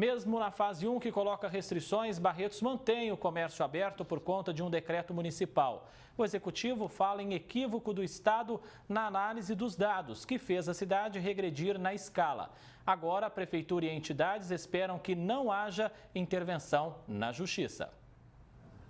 Mesmo na fase 1, que coloca restrições, Barretos mantém o comércio aberto por conta de um decreto municipal. O executivo fala em equívoco do Estado na análise dos dados, que fez a cidade regredir na escala. Agora, a Prefeitura e entidades esperam que não haja intervenção na Justiça.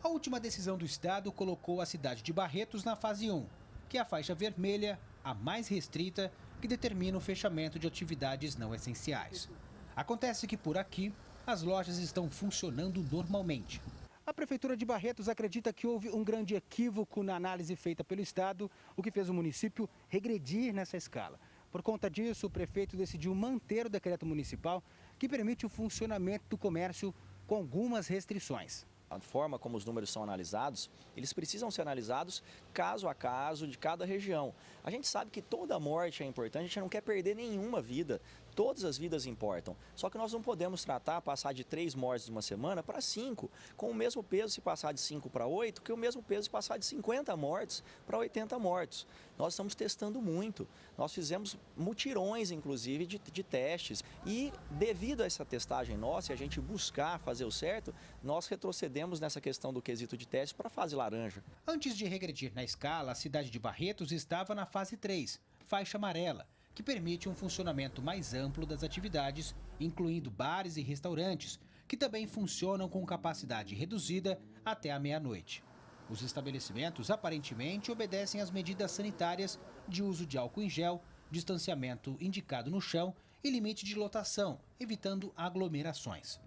A última decisão do Estado colocou a cidade de Barretos na fase 1, que é a faixa vermelha, a mais restrita, que determina o fechamento de atividades não essenciais. Acontece que por aqui, as lojas estão funcionando normalmente. A Prefeitura de Barretos acredita que houve um grande equívoco na análise feita pelo Estado, o que fez o município regredir nessa escala. Por conta disso, o prefeito decidiu manter o decreto municipal que permite o funcionamento do comércio com algumas restrições. A forma como os números são analisados, eles precisam ser analisados caso a caso de cada região. A gente sabe que toda morte é importante, a gente não quer perder nenhuma vida. Todas as vidas importam. Só que nós não podemos passar de 3 mortes numa semana para 5, com o mesmo peso se passar de 5 para 8, que o mesmo peso se passar de 50 mortes para 80 mortos. Nós estamos testando muito. Nós fizemos mutirões, inclusive, de testes. E devido a essa testagem nossa e a gente buscar fazer o certo, nós retrocedemos nessa questão do quesito de teste para a fase laranja. Antes de regredir na escala, a cidade de Barretos estava na fase 3, faixa amarela, que permite um funcionamento mais amplo das atividades, incluindo bares e restaurantes, que também funcionam com capacidade reduzida até a meia-noite. Os estabelecimentos aparentemente obedecem às medidas sanitárias de uso de álcool em gel, distanciamento indicado no chão e limite de lotação, evitando aglomerações.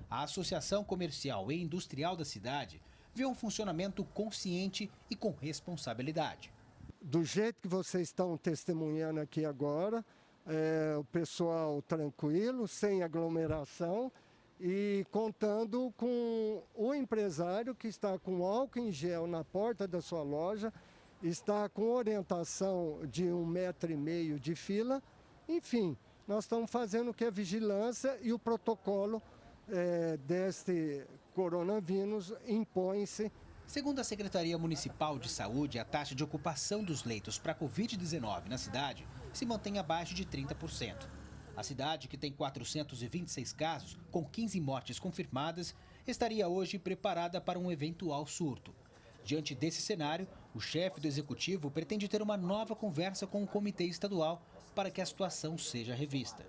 A Associação Comercial e Industrial da cidade vê um funcionamento consciente e com responsabilidade. Do jeito que vocês estão testemunhando aqui agora, o pessoal tranquilo, sem aglomeração e contando com o empresário que está com álcool em gel na porta da sua loja, está com orientação de 1,5 metro de fila. Enfim, nós estamos fazendo o que é vigilância e o protocolo deste coronavírus impõe-se. Segundo a Secretaria Municipal de Saúde, a taxa de ocupação dos leitos para Covid-19 na cidade se mantém abaixo de 30%. A cidade, que tem 426 casos, com 15 mortes confirmadas, estaria hoje preparada para um eventual surto. Diante desse cenário, o chefe do executivo pretende ter uma nova conversa com o comitê estadual para que a situação seja revista.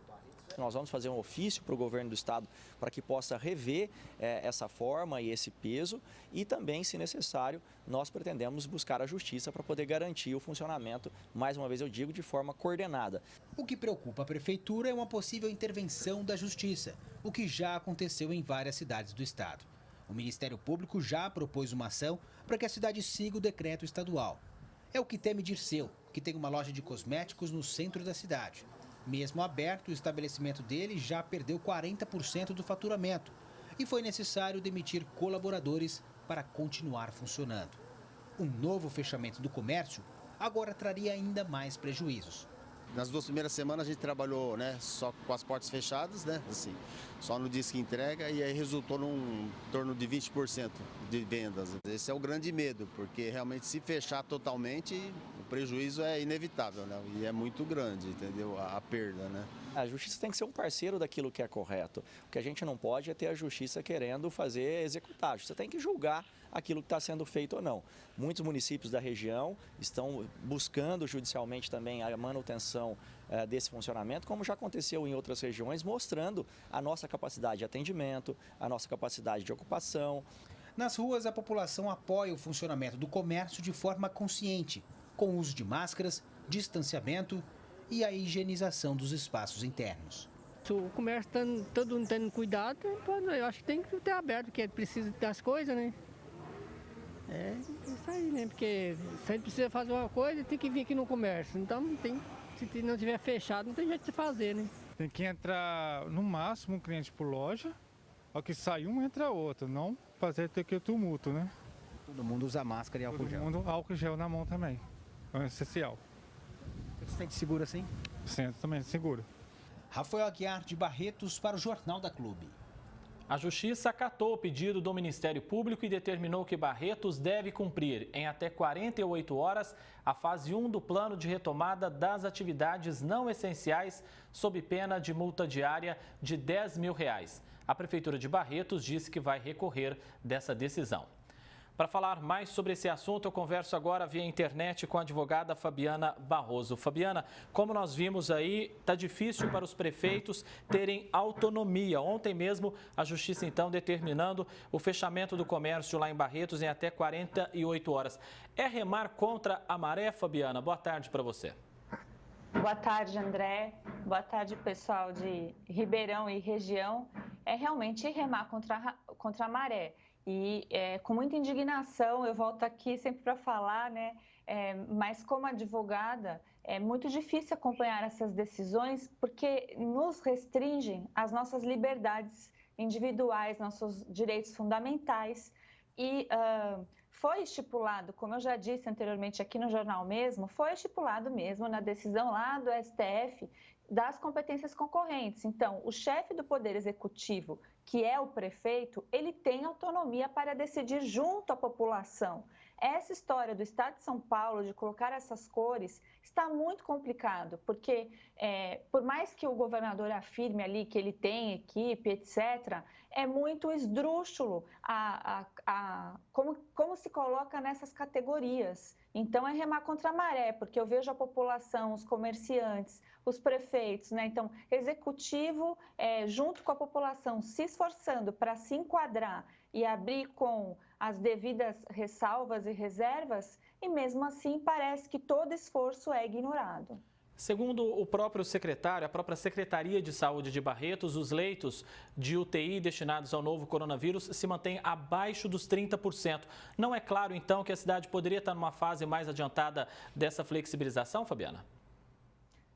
Nós vamos fazer um ofício para o governo do estado para que possa rever essa forma e esse peso e também, se necessário, nós pretendemos buscar a justiça para poder garantir o funcionamento, mais uma vez eu digo, de forma coordenada. O que preocupa a prefeitura é uma possível intervenção da justiça, o que já aconteceu em várias cidades do estado. O Ministério Público já propôs uma ação para que a cidade siga o decreto estadual. É o que teme Dirceu, que tem uma loja de cosméticos no centro da cidade. Mesmo aberto, o estabelecimento dele já perdeu 40% do faturamento e foi necessário demitir colaboradores para continuar funcionando. Um novo fechamento do comércio agora traria ainda mais prejuízos. Nas 2 primeiras semanas a gente trabalhou, só com as portas fechadas, assim, só no disque entrega, e aí resultou num torno de 20% de vendas. Esse é o grande medo, porque realmente se fechar totalmente, o prejuízo é inevitável, e é muito grande, entendeu? A perda, A justiça tem que ser um parceiro daquilo que é correto. O que a gente não pode é ter a justiça querendo executar. Você tem que julgar aquilo que está sendo feito ou não. Muitos municípios da região estão buscando judicialmente também a manutenção desse funcionamento, como já aconteceu em outras regiões, mostrando a nossa capacidade de atendimento, a nossa capacidade de ocupação. Nas ruas, a população apoia o funcionamento do comércio de forma consciente, com o uso de máscaras, distanciamento e a higienização dos espaços internos. Se o comércio todo mundo tendo cuidado, eu acho que tem que ter aberto, porque precisa das coisas, É isso aí, Porque se a gente precisa fazer uma coisa, tem que vir aqui no comércio. Então, se não tiver fechado, não tem jeito de fazer, Tem que entrar, no máximo, um cliente por loja. Ao que sai um, entra outro. Não fazer aquele tumulto, Todo mundo usa máscara e álcool gel. Todo mundo álcool gel na mão também. É essencial. Você se sente seguro assim? Sente também, seguro. Rafael Aguiar, de Barretos, para o Jornal da Clube. A Justiça acatou o pedido do Ministério Público e determinou que Barretos deve cumprir em até 48 horas a fase 1 do plano de retomada das atividades não essenciais sob pena de multa diária de R$10 mil. A Prefeitura de Barretos disse que vai recorrer dessa decisão. Para falar mais sobre esse assunto, eu converso agora via internet com a advogada Fabiana Barroso. Fabiana, como nós vimos aí, está difícil para os prefeitos terem autonomia. Ontem mesmo, a Justiça, então, determinando o fechamento do comércio lá em Barretos em até 48 horas. É remar contra a maré, Fabiana? Boa tarde para você. Boa tarde, André. Boa tarde, pessoal de Ribeirão e região. É realmente remar contra a maré. E com muita indignação, eu volto aqui sempre para falar, né? Mas como advogada, é muito difícil acompanhar essas decisões porque nos restringem as nossas liberdades individuais, nossos direitos fundamentais. E foi estipulado, como eu já disse anteriormente aqui no jornal mesmo, foi estipulado mesmo na decisão lá do STF das competências concorrentes. Então, o chefe do Poder Executivo, que é o prefeito, ele tem autonomia para decidir junto à população. Essa história do Estado de São Paulo de colocar essas cores está muito complicado, porque por mais que o governador afirme ali que ele tem equipe, etc., é muito esdrúxulo como se coloca nessas categorias. Então, é remar contra a maré, porque eu vejo a população, os comerciantes, os prefeitos, né? Então, executivo, junto com a população, se esforçando para se enquadrar e abrir com as devidas ressalvas e reservas, e mesmo assim parece que todo esforço é ignorado. Segundo o próprio secretário, a própria Secretaria de Saúde de Barretos, os leitos de UTI destinados ao novo coronavírus se mantêm abaixo dos 30%. Não é claro, então, que a cidade poderia estar numa fase mais adiantada dessa flexibilização, Fabiana?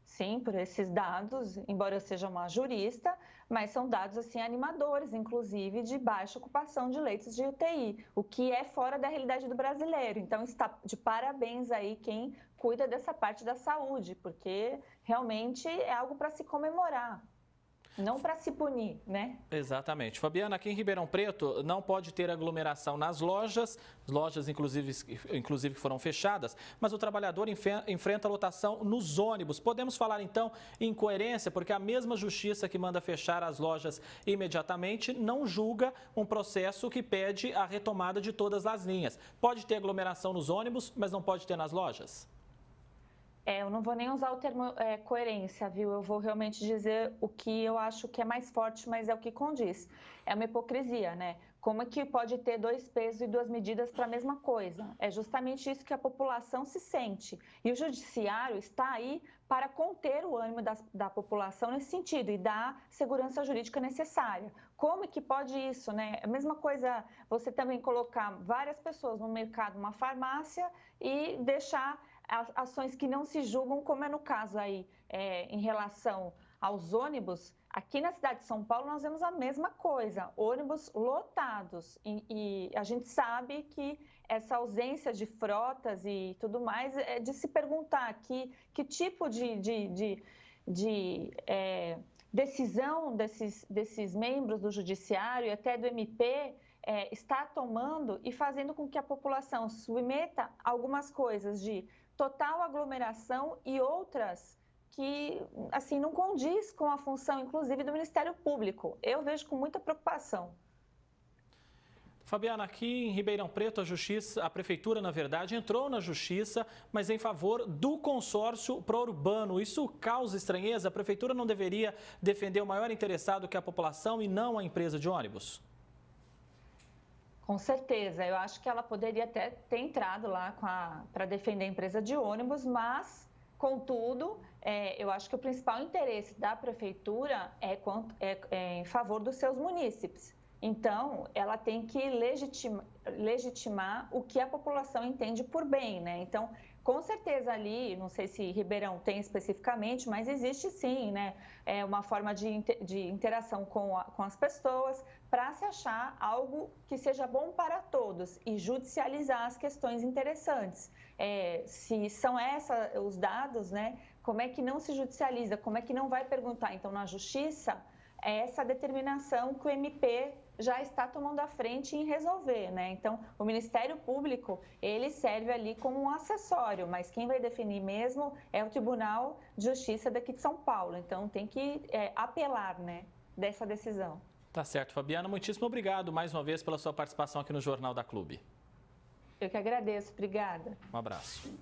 Sim, por esses dados, embora eu seja uma jurista, mas são dados assim animadores, inclusive de baixa ocupação de leitos de UTI, o que é fora da realidade do brasileiro. Então está de parabéns aí quem cuida dessa parte da saúde, porque realmente é algo para se comemorar. Não para se punir, né? Exatamente. Fabiana, aqui em Ribeirão Preto não pode ter aglomeração nas lojas inclusive que foram fechadas, mas o trabalhador enfrenta lotação nos ônibus. Podemos falar então em incoerência, porque a mesma justiça que manda fechar as lojas imediatamente não julga um processo que pede a retomada de todas as linhas. Pode ter aglomeração nos ônibus, mas não pode ter nas lojas? Eu não vou nem usar o termo coerência, viu? Eu vou realmente dizer o que eu acho que é mais forte, mas é o que condiz. É uma hipocrisia, né? Como é que pode ter dois pesos e duas medidas para a mesma coisa? É justamente isso que a população se sente. E o judiciário está aí para conter o ânimo da população nesse sentido e dar segurança jurídica necessária. Como é que pode isso, né? A mesma coisa você também colocar várias pessoas no mercado, uma farmácia, e deixar ações que não se julgam, como é no caso aí em relação aos ônibus. Aqui na cidade de São Paulo nós vemos a mesma coisa, ônibus lotados, e a gente sabe que essa ausência de frotas e tudo mais é de se perguntar que tipo de decisão desses membros do judiciário e até do MP está tomando e fazendo com que a população submeta algumas coisas de total aglomeração e outras que, assim, não condiz com a função, inclusive, do Ministério Público. Eu vejo com muita preocupação. Fabiana, aqui em Ribeirão Preto, a Prefeitura, na verdade, entrou na Justiça, mas em favor do consórcio pró-urbano. Isso causa estranheza? A Prefeitura não deveria defender o maior interessado, que é a população, e não a empresa de ônibus? Com certeza, eu acho que ela poderia até ter entrado lá para defender a empresa de ônibus, mas, contudo, eu acho que o principal interesse da Prefeitura é em favor dos seus munícipes. Então, ela tem que legitimar o que a população entende por bem, né? Então, com certeza ali, não sei se Ribeirão tem especificamente, mas existe sim, né? Uma forma de interação com as pessoas para se achar algo que seja bom para todos e judicializar as questões interessantes. Se são os dados, né? Como é que não se judicializa? Como é que não vai perguntar, então, na Justiça, é essa determinação que o MP já está tomando a frente em resolver, né? Então, o Ministério Público, ele serve ali como um acessório, mas quem vai definir mesmo é o Tribunal de Justiça daqui de São Paulo. Então, tem que apelar, né, dessa decisão. Tá certo, Fabiana. Muitíssimo obrigado mais uma vez pela sua participação aqui no Jornal da Clube. Eu que agradeço. Obrigada. Um abraço.